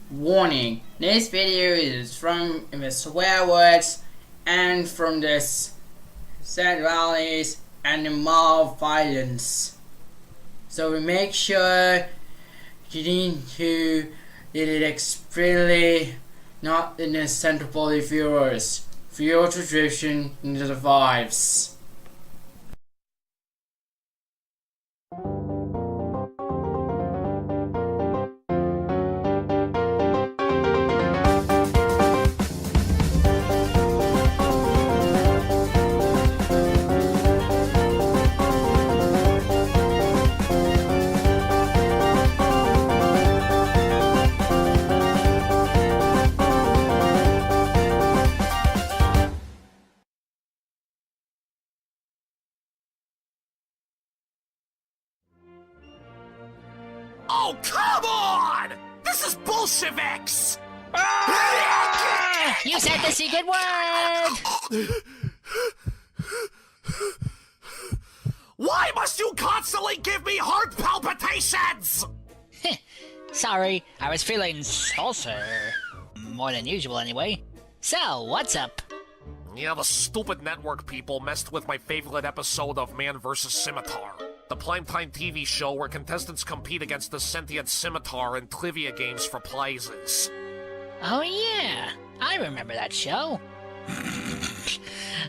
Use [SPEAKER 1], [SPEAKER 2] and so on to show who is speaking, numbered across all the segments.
[SPEAKER 1] Warning, this video is from the swear words and from the sexualities and the mob violence. So make sure you need to read it extremely not in the center for the viewers. For your tradition into the vibes.
[SPEAKER 2] Oh, come on! This is Bolsheviks!
[SPEAKER 3] You said the secret word!
[SPEAKER 2] Why must you constantly give me heart palpitations?
[SPEAKER 3] Sorry, I was feeling saucy. More than usual, anyway. So, what's up?
[SPEAKER 2] Yeah, the stupid network people messed with my favorite episode of Man vs. Scimitar. The primetime TV show where contestants compete against the sentient scimitar in trivia games for prizes.
[SPEAKER 3] Oh yeah, I remember that show.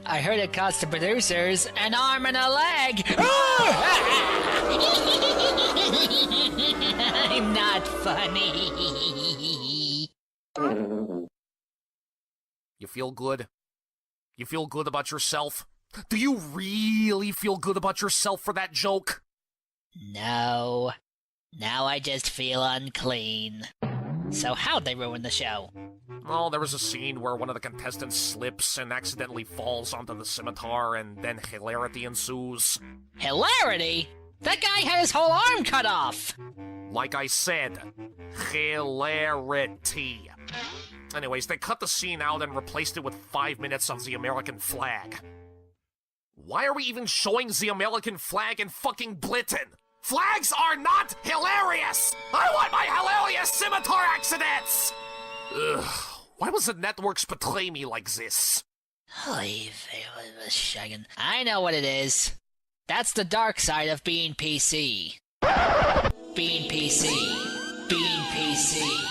[SPEAKER 3] I heard it cost the producers an arm and a leg. I'm not funny.
[SPEAKER 2] You feel good? You feel good about yourself? Do you really feel good about yourself for that joke?
[SPEAKER 3] No. Now I just feel unclean. So how'd they ruin the show?
[SPEAKER 2] Oh, there was a scene where one of the contestants slips and accidentally falls onto the scimitar, and then hilarity ensues.
[SPEAKER 3] Hilarity? That guy had his whole arm cut off!
[SPEAKER 2] Like I said, hilarity. Anyways, they cut the scene out and replaced it with 5 minutes of the American flag. Why are we even showing the American flag in fucking Britain? Flags are not hilarious! I want my hilarious scimitar accidents! Ugh, why was the networks betray me like this?
[SPEAKER 3] I know what it is. That's the dark side of being PC. Being PC. Being PC.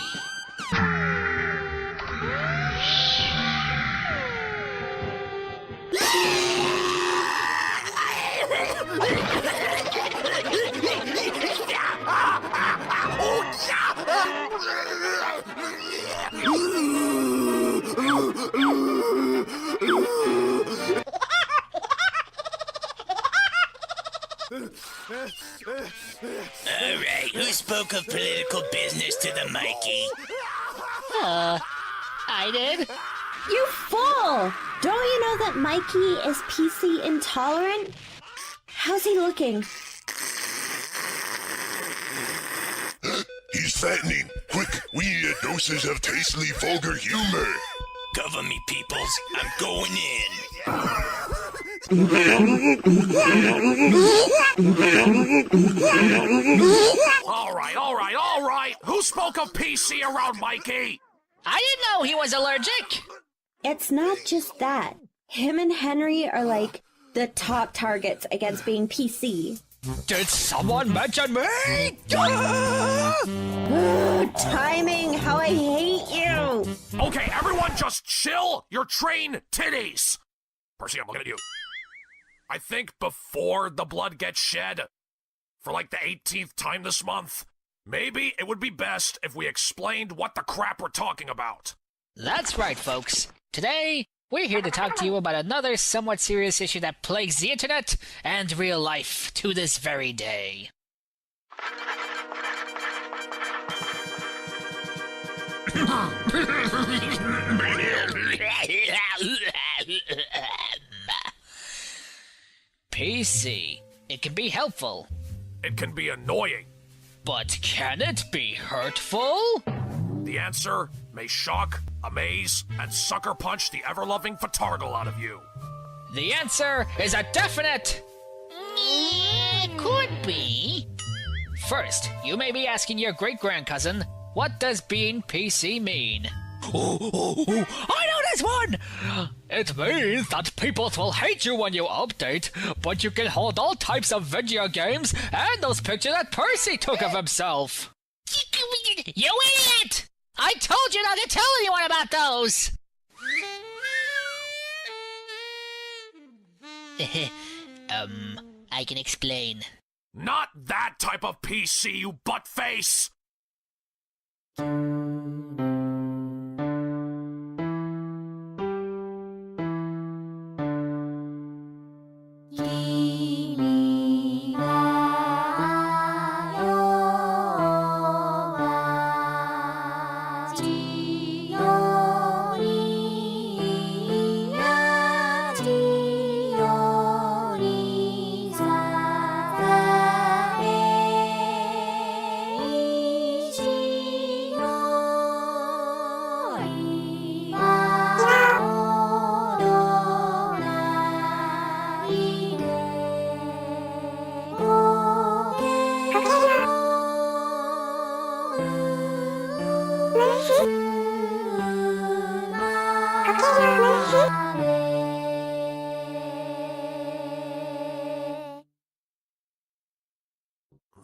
[SPEAKER 4] Alright, who spoke of political business to the Mikey?
[SPEAKER 3] I did?
[SPEAKER 5] You fool! Don't you know that Mikey is PC intolerant? How's he looking?
[SPEAKER 6] He's fattening. Quick, we need a dosage of tastily vulgar humor.
[SPEAKER 4] Cover me, peoples. I'm going in.
[SPEAKER 2] All right. Who spoke of PC around Mikey?
[SPEAKER 3] I didn't know he was allergic!
[SPEAKER 5] It's not just that. Him and Henry are like the top targets against being PC.
[SPEAKER 3] Did someone mention me?
[SPEAKER 5] Timing, how I hate you!
[SPEAKER 2] Okay, everyone just chill your train titties! Percy, I'm looking at you. I think before the blood gets shed, for like the 18th time this month, maybe it would be best if we explained what the crap we're talking about.
[SPEAKER 3] That's right, folks. Today, we're here to talk to you about another somewhat serious issue that plagues the internet and real life to this very day. PC. It can be helpful.
[SPEAKER 2] It can be annoying.
[SPEAKER 3] But can it be hurtful?
[SPEAKER 2] The answer may shock, amaze, and sucker punch the ever-loving Fatargal out of you.
[SPEAKER 3] The answer is a definite... It could be. First, you may be asking your great-grandcousin, What does being PC mean? I know this one! It means that people will hate you when you update, but you can hold all types of video games and those pictures that Percy took of himself. You idiot! I told you not to tell anyone about those! I can explain.
[SPEAKER 2] Not that type of PC, you buttface!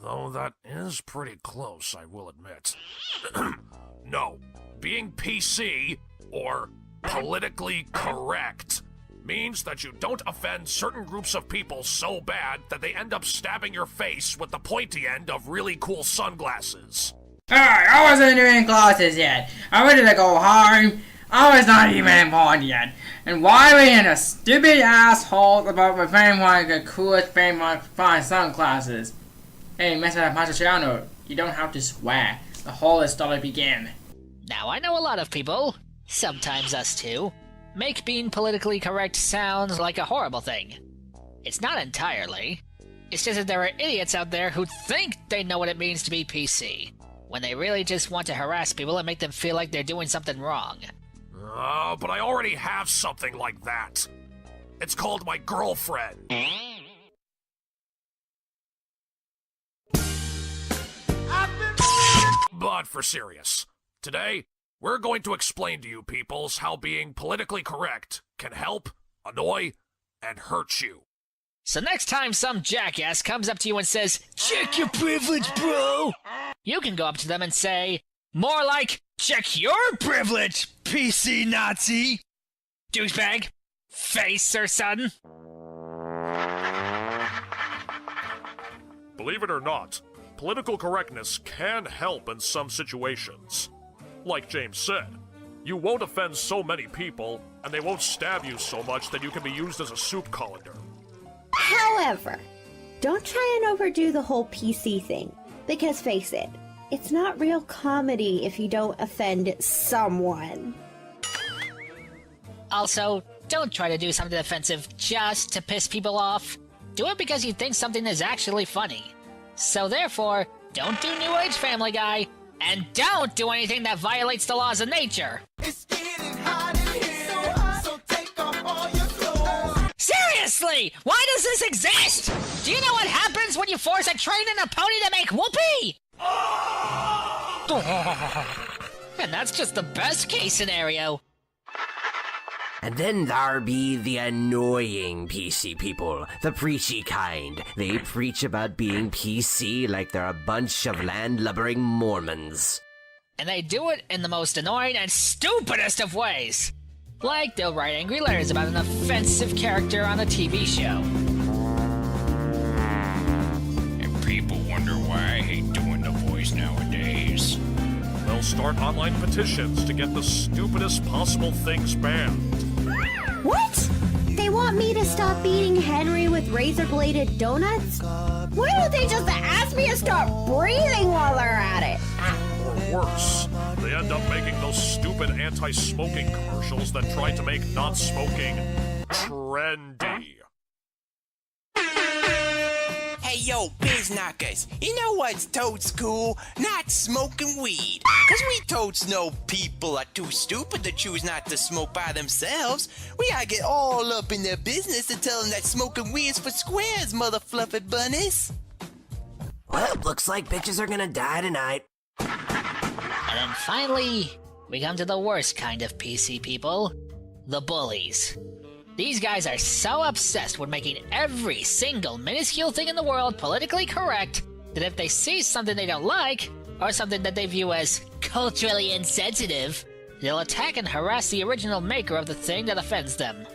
[SPEAKER 2] Though that is pretty close, I will admit. No, being PC, or politically correct, means that you don't offend certain groups of people so bad that they end up stabbing your face with the pointy end of really cool sunglasses.
[SPEAKER 1] Alright, I wasn't doing classes yet. I'm ready to go home. I was not even born yet. And why are we in a stupid asshole about my friend wanting the coolest friend wanting to find sunglasses? Hey, Mr. Matriciano, you don't have to swear. The whole story begin.
[SPEAKER 3] Now, I know a lot of people, sometimes us too, make being politically correct sound like a horrible thing. It's not entirely. It's just that there are idiots out there who think they know what it means to be PC, when they really just want to harass people and make them feel like they're doing something wrong.
[SPEAKER 2] But I already have something like that. It's called my girlfriend. But for serious, today, we're going to explain to you peoples how being politically correct can help, annoy, and hurt you.
[SPEAKER 3] So next time some jackass comes up to you and says, "Check your privilege, bro," you can go up to them and say, more like, "Check your privilege, PC Nazi, douchebag, face or son."
[SPEAKER 2] Believe it or not, political correctness can help in some situations. Like James said, you won't offend so many people, and they won't stab you so much that you can be used as a soup colander.
[SPEAKER 5] However, don't try and overdo the whole PC thing, because face it, it's not real comedy if you don't offend someone.
[SPEAKER 3] Also, don't try to do something offensive just to piss people off. Do it because you think something is actually funny. So therefore, don't do New Age Family Guy, and don't do anything that violates the laws of nature.
[SPEAKER 7] It's getting hot in here, so hot, so take off all your clothes.
[SPEAKER 3] Seriously, why does this exist? Do you know what happens when you force a train and a pony to make whoopee? And that's just the best case scenario.
[SPEAKER 8] And then there be the annoying PC people, the preachy kind. They preach about being PC like they're a bunch of landlubbering Mormons.
[SPEAKER 3] And they do it in the most annoying and stupidest of ways. Like they'll write angry letters about an offensive character on a TV show.
[SPEAKER 9] And people wonder why I hate doing the voice nowadays.
[SPEAKER 2] They'll start online petitions to get the stupidest possible things banned.
[SPEAKER 5] What? They want me to stop beating Henry with razor-bladed donuts? Why don't they just ask me to stop breathing while they're at it?
[SPEAKER 2] Or worse, they end up making those stupid anti-smoking commercials that try to make not smoking trendy.
[SPEAKER 4] Hey yo, biz knockers, you know what's totes cool? Not smoking weed. Cause we totes know people are too stupid to choose not to smoke by themselves. We gotta get all up in their business and tell them that smoking weed is for squares, mother fluffy bunnies.
[SPEAKER 8] Well, looks like bitches are gonna die tonight.
[SPEAKER 3] And then finally, we come to the worst kind of PC people, the bullies. These guys are so obsessed with making every single minuscule thing in the world politically correct that if they see something they don't like, or something that they view as culturally insensitive, they'll attack and harass the original maker of the thing that offends them.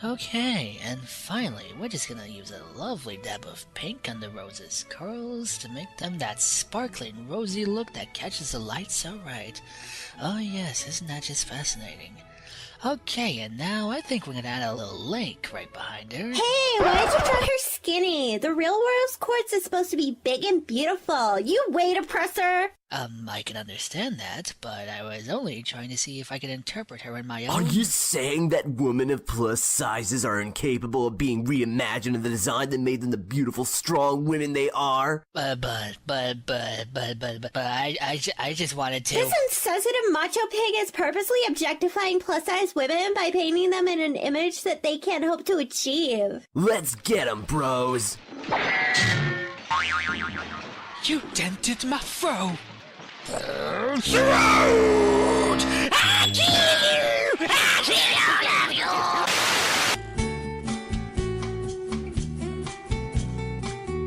[SPEAKER 3] Okay, and finally, we're just gonna use a lovely dab of pink on the roses' curls to make them that sparkling, rosy look that catches the light so right. Oh yes, isn't that just fascinating? Okay, and now I think we're gonna add a little lake right behind her.
[SPEAKER 5] Hey, why did you draw her skinny? The real rose quartz is supposed to be big and beautiful. You weight oppressor!
[SPEAKER 3] I can understand that, but I was only trying to see if I could interpret her in my own...
[SPEAKER 8] Are you saying that women of plus sizes are incapable of being reimagined in the design that made them the beautiful, strong women they are?
[SPEAKER 3] But I just wanted to...
[SPEAKER 5] This insensitive macho pig is purposely objectifying plus-size women by painting them in an image that they can't hope to achieve.
[SPEAKER 8] Let's get 'em, bros!
[SPEAKER 3] You dented my fro!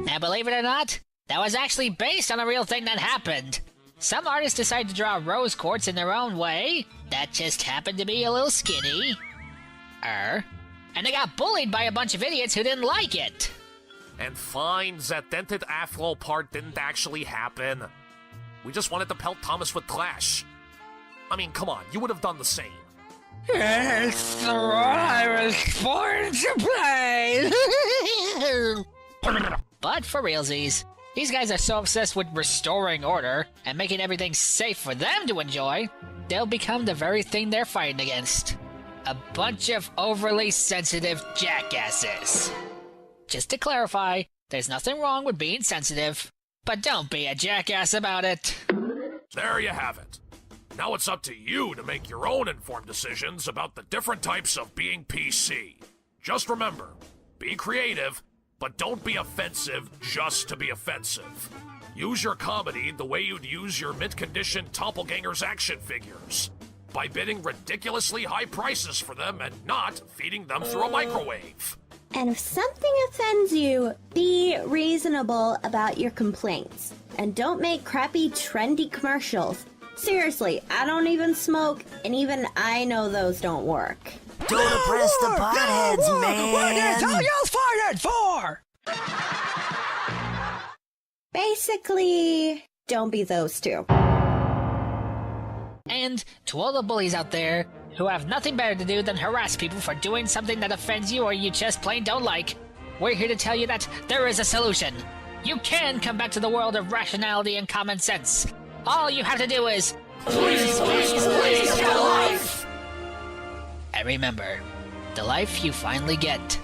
[SPEAKER 3] Now, believe it or not, that was actually based on a real thing that happened. Some artists decided to draw rose quartz in their own way. That just happened to be a little skinny. And they got bullied by a bunch of idiots who didn't like it.
[SPEAKER 2] And fine, that dented afro part didn't actually happen. We just wanted to pelt Thomas with trash. I mean, come on, you would have done the same.
[SPEAKER 3] It's the role I was born to play. But for realsies, these guys are so obsessed with restoring order and making everything safe for them to enjoy, they'll become the very thing they're fighting against. A bunch of overly sensitive jackasses. Just to clarify, there's nothing wrong with being sensitive, but don't be a jackass about it.
[SPEAKER 2] There you have it. Now it's up to you to make your own informed decisions about the different types of being PC. Just remember, be creative, but don't be offensive just to be offensive. Use your comedy the way you'd use your mint-condition Doppelgangers action figures, by bidding ridiculously high prices for them and not feeding them through a microwave.
[SPEAKER 5] And if something offends you, be reasonable about your complaints. And don't make crappy, trendy commercials. Seriously, I don't even smoke, and even I know those don't work.
[SPEAKER 8] Don't oppress the potheads, man!
[SPEAKER 3] What is all you fighting for?
[SPEAKER 5] Basically, don't be those two.
[SPEAKER 3] And to all the bullies out there who have nothing better to do than harass people for doing something that offends you or you just plain don't like, we're here to tell you that there is a solution. You can come back to the world of rationality and common sense. All you have to do is... Please your life! And remember, the life you finally get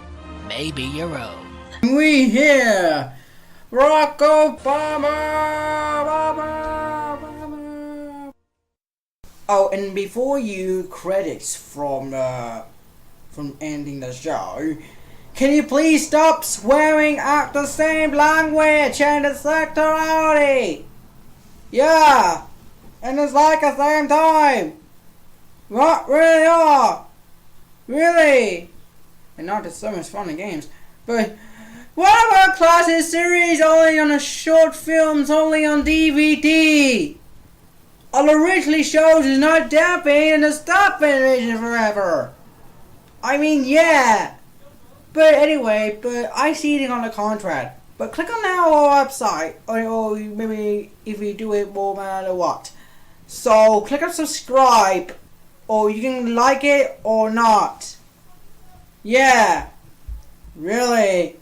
[SPEAKER 3] may be your own.
[SPEAKER 1] We here! Rock Obama! Oh, and before you credits from ending the show, can you please stop swearing at the same language and the sexuality? Yeah, and it's like the same time. What really are? Really? And not just so much fun and games, but what about classic series only on the short films only on DVD? All originally shows is not damping and the stop animation forever. I mean, yeah. But anyway, I see it on the contract. But click on our website, or maybe if you do it no matter what. So click on subscribe, or you can like it or not. Yeah. Really.